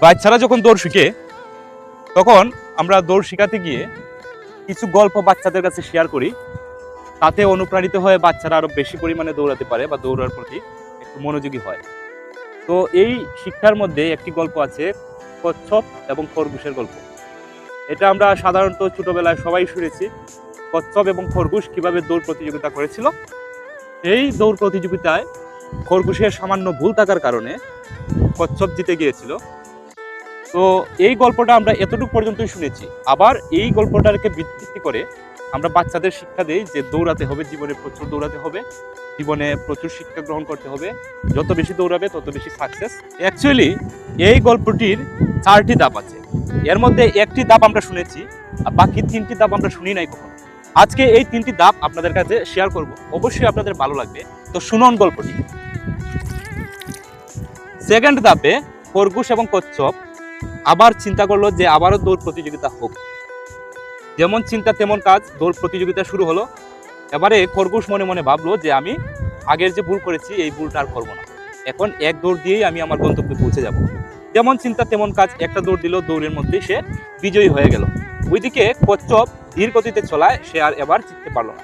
বাচ্চারা যখন দৌড় শিখে তখন আমরা দৌড় শেখাতে গিয়ে কিছু গল্প বাচ্চাদের কাছে শেয়ার করি, তাতে অনুপ্রাণিত হয়ে বাচ্চারা আরো বেশি পরিমাণে দৌড়াতে পারে বা দৌড়ার প্রতি একটু মনোযোগী হয়। তো এই শিক্ষার মধ্যে একটি গল্প আছে কচ্ছপ এবং খরগোশের গল্প। এটা আমরা সাধারণত ছোটবেলায় সবাই শুনেছি। কচ্ছপ এবং খরগোশ কিভাবে দৌড় প্রতিযোগিতা করেছিল। এই দৌড় প্রতিযোগিতায় খরগোশের সামান্য ভুল থাকার কারণে কচ্ছপ জিতে গিয়েছিল। তো এই গল্পটা আমরা এতটুকু পর্যন্তই শুনেছি। আবার এই গল্পটাকে ভিত্তি করে আমরা বাচ্চাদের শিক্ষা দেই যে দৌড়াতে হবে, জীবনে প্রচুর দৌড়াতে হবে, জীবনে প্রচুর শিক্ষা গ্রহণ করতে হবে, যত বেশি দৌড়াবে তত বেশি সাকসেস। অ্যাকচুয়ালি এই গল্পটির 4টি ধাপ আছে। এর মধ্যে একটি ধাপ আমরা শুনেছি, আর বাকি 3টি ধাপ আমরা শুনি নাই কখনো। আজকে এই 3টি ধাপ আপনাদের কাছে শেয়ার করব, অবশ্যই আপনাদের ভালো লাগবে। তো শুনুন গল্পটি। সেকেন্ড ধাপে খরগোশ এবং কচ্ছপ আবার চিন্তা করলো যে আবারও দৌড় প্রতিযোগিতা হোক। যেমন চিন্তা তেমন কাজ, দৌড় প্রতিযোগিতা শুরু হলো। এবারে খরগোশ মনে মনে ভাবলো যে আমি আগের যে ভুল করেছি এই ভুলটা আর করবো না, এখন এক দৌড় দিয়েই আমি আমার গন্তব্যে পৌঁছে যাব। যেমন চিন্তা তেমন কাজ, একটা দৌড় দিল, দৌড়ের মধ্যে সে বিজয়ী হয়ে গেল। ওইদিকে কচ্ছপ ধীর গতিতে চলায়, সে আর এবার জিততে পারলো না।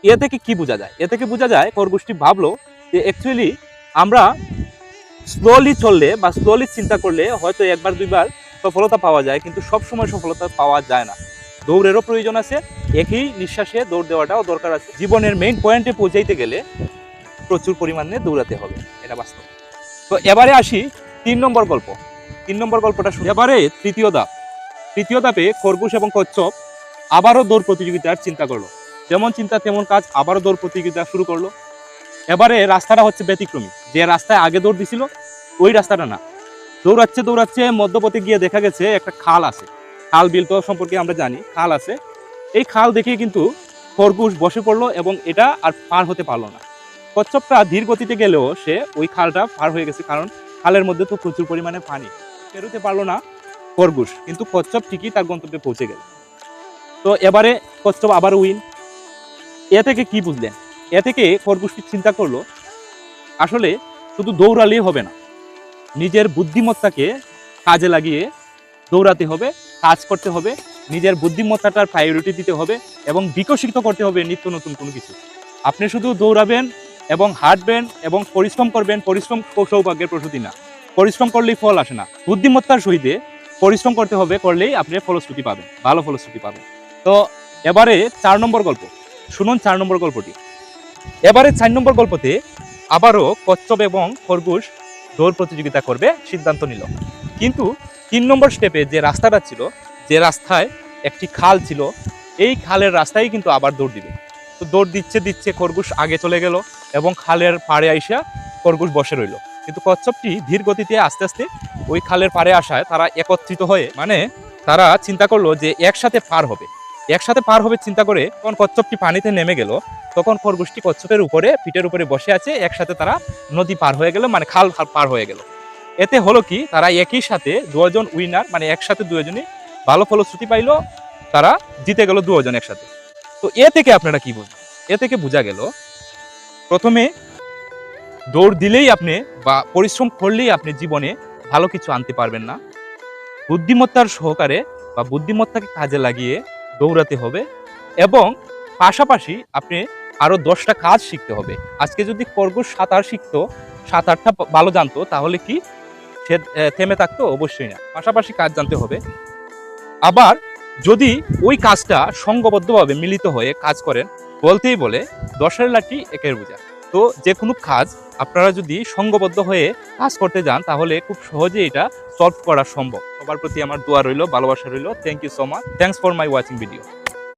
এ থেকে কি বোঝা যায়? এ থেকে বোঝা যায় খরগোশটি ভাবলো যে অ্যাকচুয়ালি আমরা স্লোলি চললে বা স্লোলি চিন্তা করলে হয়তো একবার দুইবার সফলতা পাওয়া যায়, কিন্তু সবসময় সফলতা পাওয়া যায় না। দৌড়েরও প্রয়োজন আছে, একই নিঃশ্বাসে দৌড় দেওয়াটাও দরকার আছে। জীবনের মেইন পয়েন্টে পৌঁছাইতে গেলে প্রচুর পরিমাণে দৌড়াতে হবে, এটা বাস্তব। তো এবারে আসি 3 নম্বর গল্প। 3 নম্বর গল্পটা শুনি। এবারে তৃতীয় ধাপ। তৃতীয় ধাপে খরগোশ এবং কচ্ছপ আবারও দৌড় প্রতিযোগিতার চিন্তা করলো। যেমন চিন্তা তেমন কাজ, আবারও দৌড় প্রতিযোগিতা শুরু করলো। এবারে রাস্তাটা হচ্ছে ব্যতিক্রমী। যে রাস্তায় আগে দৌড় দিছিল ওই রাস্তাটা না। দৌড়াচ্ছে দৌড়াচ্ছে মধ্যপথে গিয়ে দেখা গেছে একটা খাল আছে। খাল বিল তো সম্পর্কে আমরা জানি, খাল আছে। এই খাল দেখে কিন্তু খরগোশ বসে পড়লো এবং এটা আর পার হতে পারলো না। কচ্ছপটা ধীর গতিতে গেলেও সে ওই খালটা পার হয়ে গেছে, কারণ খালের মধ্যে তো প্রচুর পরিমাণে পানি। পেরোতে পারলো না খরগোশ, কিন্তু কচ্ছপ ঠিকই তার গন্তব্যে পৌঁছে গেল। তো এবারে কচ্ছপ আবার উইন। এ থেকে কি বুঝলেন? এ থেকে খরগোশটি চিন্তা করলো আসলে শুধু দৌড়ালেই হবে না, নিজের বুদ্ধিমত্তাকে কাজে লাগিয়ে দৌড়াতে হবে, কাজ করতে হবে, নিজের বুদ্ধিমত্তাটার প্রায়োরিটি দিতে হবে এবং বিকশিত করতে হবে নিত্য নতুন কোনো কিছু। আপনি শুধু দৌড়াবেন এবং হাঁটবেন এবং পরিশ্রম করবেন, পরিশ্রম সৌভাগ্যের প্রসূতি না। পরিশ্রম করলেই ফল আসে না, বুদ্ধিমত্তার সহিতে পরিশ্রম করতে হবে, করলেই আপনি ফলশ্রুতি পাবেন, ভালো ফলশ্রুতি পাবেন। তো এবারে 4 নম্বর গল্প শুনুন। 4 নম্বর গল্পটি। এবারে 4 নম্বর গল্পতে আবারও কচ্ছপ এবং খরগোশ দৌড় প্রতিযোগিতা করবে সিদ্ধান্ত নিল। কিন্তু 3 নম্বর স্টেপে যে রাস্তাটা ছিল, যে রাস্তায় একটি খাল ছিল, এই খালের রাস্তায় কিন্তু আবার দৌড় দিবে। তো দৌড় দিচ্ছে খরগোশ আগে চলে গেল এবং খালের পাড়ে আইসা খরগোশ বসে রইল। কিন্তু কচ্ছপটি ধীর গতিতে আস্তে আস্তে ওই খালের পাড়ে আসায় তারা একত্রিত হয়ে, মানে তারা চিন্তা করলো যে একসাথে পার হবে চিন্তা করে তখন কচ্ছপটি পানিতে নেমে গেল। তখন খরগোশটি কচ্ছপের উপরে, পিঠের উপরে বসে আছে। একসাথে তারা নদী পার হয়ে গেল, মানে খাল পার হয়ে গেল। এতে হলো কি, তারা একই সাথে দুজন উইনার, মানে একসাথে দুজনই ভালো ফলশ্রুতি পাইলো, তারা জিতে গেল দুজন একসাথে। তো এ থেকে আপনারা কি বুঝলেন? এ থেকে বোঝা গেল প্রথমে দৌড় দিলেই আপনি বা পরিশ্রম করলেই আপনি জীবনে ভালো কিছু আনতে পারবেন না। বুদ্ধিমত্তার সহকারে বা বুদ্ধিমত্তাকে কাজে লাগিয়ে দৌড়াতে হবে এবং পাশাপাশি আপনি আরো 10টা কাজ শিখতে হবে। আজকে যদি খরগোশ সাঁতার শিখতো, সাঁতারটা ভালো জানতো, তাহলে কি সে থেমে থাকতো? অবশ্যই না। পাশাপাশি কাজ জানতে হবে। আবার যদি ওই কাজটা সংঘবদ্ধভাবে মিলিত হয়ে কাজ করেন, বলতেই বলে 10-এর লাঠি 1-এর বোঝা। তো যে কোনো কাজ আপনারা যদি সংঘবদ্ধ হয়ে কাজ করতে যান, তাহলে খুব সহজে এটা সলভ করা সম্ভব। সবার প্রতি আমার দোয়া রইল, ভালোবাসা রইল। Thank you so much. Thanks for my watching video.